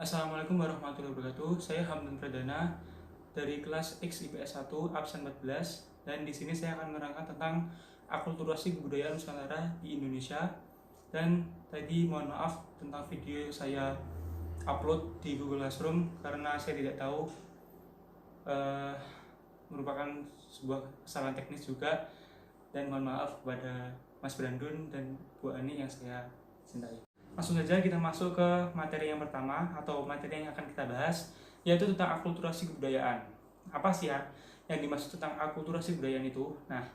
Assalamualaikum warahmatullahi wabarakatuh. Saya Hamdan Pradana dari kelas X IPS 1 absen 14 dan di sini saya akan menerangkan tentang akulturasi kebudayaan Nusantara di Indonesia. Dan tadi mohon maaf tentang video yang saya upload di Google Classroom karena saya tidak tahu, eh, merupakan sebuah kesalahan teknis juga, dan mohon maaf kepada Mas Brandon dan Bu Ani yang saya cintai. Langsung saja kita masuk ke materi yang pertama atau materi yang akan kita bahas, yaitu tentang akulturasi kebudayaan. Apa sih ya yang dimaksud tentang akulturasi kebudayaan itu? Nah,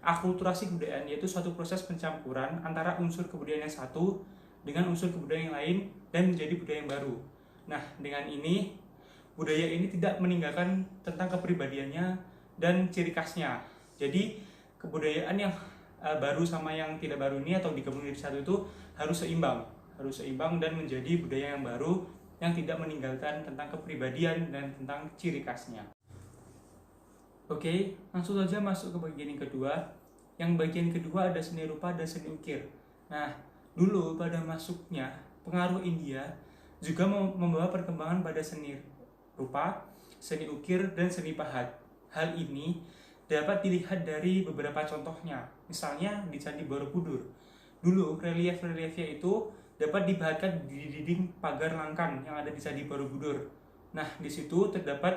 akulturasi kebudayaan yaitu suatu proses pencampuran antara unsur kebudayaan yang satu dengan unsur kebudayaan yang lain dan menjadi budaya yang baru. Nah, dengan ini budaya ini tidak meninggalkan tentang kepribadiannya dan ciri khasnya. Jadi kebudayaan yang baru sama yang tidak baru ini atau digabung jadi satu itu harus seimbang dan menjadi budaya yang baru yang tidak meninggalkan tentang kepribadian dan tentang ciri khasnya. Oke, langsung saja masuk ke bagian yang kedua. Yang bagian kedua ada seni rupa dan seni ukir. Nah, dulu pada masuknya pengaruh India juga membawa perkembangan pada seni rupa, seni ukir, dan seni pahat. Hal ini dapat dilihat dari beberapa contohnya. Misalnya di Candi Borobudur. Dulu relief-reliefnya itu dapat dibahatkan di dinding pagar langkan yang ada di Candi Borobudur. Nah, di situ terdapat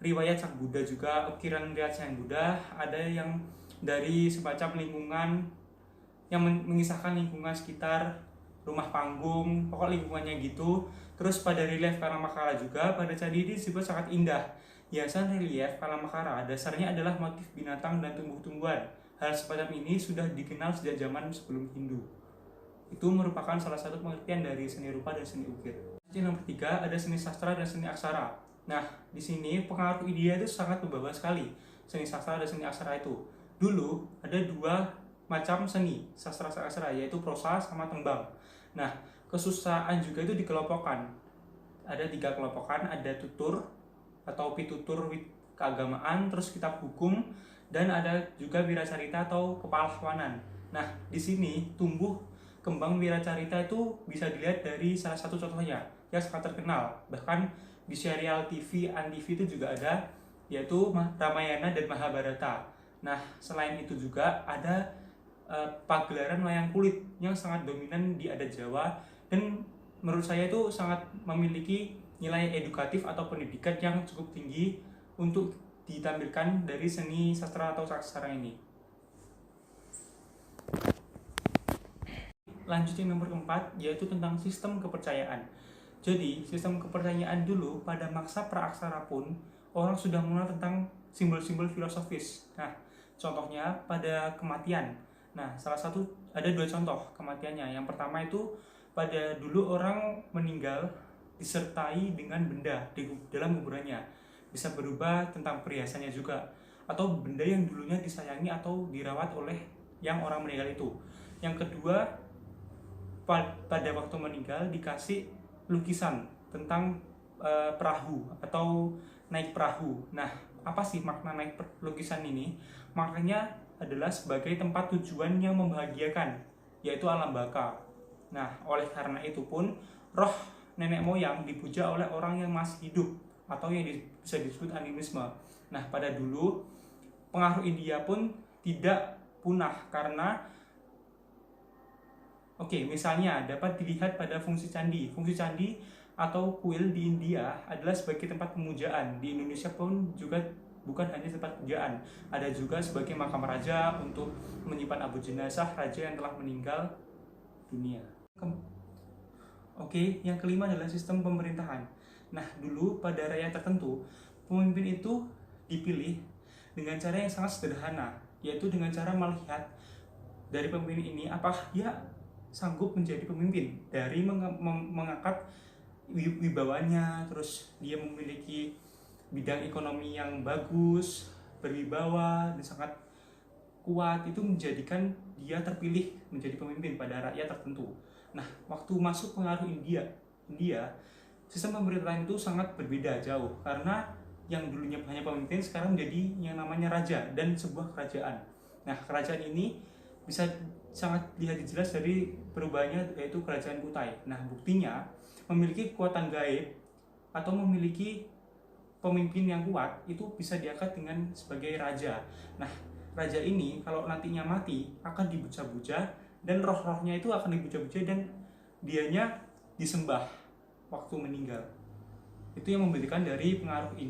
riwayat Sang Buddha juga, ukiran riwayat Sang Buddha, ada yang dari semacam lingkungan yang mengisahkan lingkungan sekitar rumah panggung, pokok lingkungannya gitu. Terus pada relief Karamakara juga, pada candi ini juga sangat indah. Hiasan relief Karamakara dasarnya adalah motif binatang dan tumbuh-tumbuhan. Hal semacam ini sudah dikenal sejak zaman sebelum Hindu. Itu merupakan salah satu pengertian dari seni rupa dan seni ukir. Yang nomor 3 ada seni sastra dan seni aksara. Nah, di sini pengaruh India itu sangat membawa sekali seni sastra dan seni aksara itu. Dulu ada dua macam seni sastra dan aksara, yaitu prosa sama tembang. Nah, kesusahan juga itu dikelompokkan. Ada 3 kelompokan, ada tutur atau pitutur keagamaan, terus kitab hukum, dan ada juga wiracarita atau kepahlawanan. Nah, di sini tumbuh kembang wiracarita itu bisa dilihat dari salah satu contohnya yang sangat terkenal, bahkan di serial TV Antv itu juga ada, yaitu Ramayana dan Mahabharata. Nah, selain itu juga ada pagelaran wayang kulit yang sangat dominan di adat Jawa, dan menurut saya itu sangat memiliki nilai edukatif atau pendidikan yang cukup tinggi untuk ditampilkan dari seni sastra atau aksara ini. Lanjut yang nomor 4, yaitu tentang sistem kepercayaan. Jadi, sistem kepercayaan dulu pada masa praaksara pun orang sudah mengenal tentang simbol-simbol filosofis. Nah, contohnya pada kematian. Nah, ada 2 contoh kematiannya. Yang pertama itu pada dulu orang meninggal disertai dengan benda di dalam kuburannya. Bisa berubah tentang perhiasannya juga, atau benda yang dulunya disayangi atau dirawat oleh yang orang meninggal itu. Yang kedua, pada waktu meninggal dikasih lukisan tentang perahu atau naik perahu. Nah, apa sih makna naik lukisan ini? Maknanya adalah sebagai tempat tujuan yang membahagiakan, yaitu alam baka. Nah, oleh karena itu pun roh nenek moyang dipuja oleh orang yang masih hidup atau yang bisa disebut animisme. Nah, pada dulu pengaruh India pun tidak punah karena misalnya dapat dilihat pada fungsi candi. Fungsi candi atau kuil di India adalah sebagai tempat pemujaan. Di Indonesia pun juga bukan hanya tempat pemujaan, ada juga sebagai makam raja untuk menyimpan abu jenazah raja yang telah meninggal dunia. Yang kelima adalah sistem pemerintahan. Nah, dulu pada rakyat tertentu, pemimpin itu dipilih dengan cara yang sangat sederhana, yaitu dengan cara melihat dari pemimpin ini apakah dia sanggup menjadi pemimpin, dari mengangkat wibawanya, terus dia memiliki bidang ekonomi yang bagus, berwibawa dan sangat kuat, itu menjadikan dia terpilih menjadi pemimpin pada rakyat tertentu. Nah, waktu masuk pengaruh India, sistem pemerintahan itu sangat berbeda jauh, karena yang dulunya hanya pemimpin sekarang menjadi yang namanya raja dan sebuah kerajaan. Nah, kerajaan ini bisa sangat lihat jelas dari perubahannya, yaitu kerajaan Kutai. Nah, buktinya memiliki kekuatan gaib atau memiliki pemimpin yang kuat, itu bisa diangkat dengan sebagai raja. Nah, raja ini kalau nantinya mati akan dibuja-buja dan roh-rohnya itu akan dibuja-buja dan dianya disembah waktu meninggal. Itu yang membedakan dari pengaruh ini.